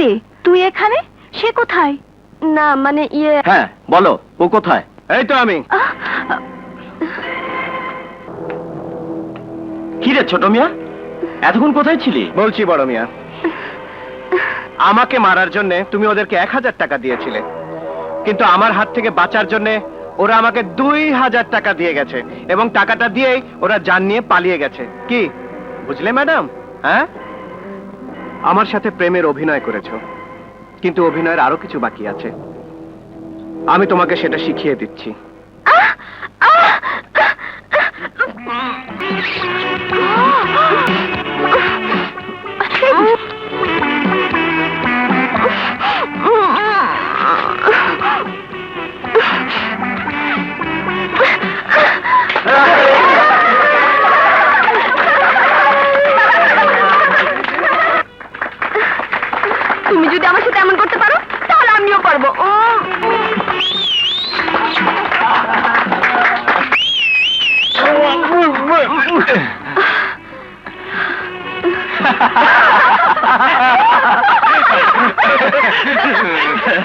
রে তুই এখানে, সে কোথায়? না মানে ইয়ে। হ্যাঁ বলো, ও কোথায়? এই তো আমি। কি রে ছোট মিয়া, এতক্ষণ কোথায় ছিলি? বলছি বড় মিয়া, আমাকে মারার জন্য তুমি ওদেরকে 1000 টাকা দিয়েছিলে, কিন্তু আমার হাত থেকে বাঁচার জন্য ওরা আমাকে 2000 টাকা দিয়ে গেছে, এবং টাকাটা দিয়েই ওরা জান নিয়ে পালিয়ে গেছে। কি বুঝলে ম্যাডাম? হ্যাঁ, আমার সাথে প্রেমের অভিনয় করেছো, কিন্তু অভিনয়ের আরো কিছু বাকি আছে। আমি তোমাকে সেটা শিখিয়ে দিচ্ছি। তুমি যদি আমার সাথে এমন করতে পারো তাহলে আমিও পারবো।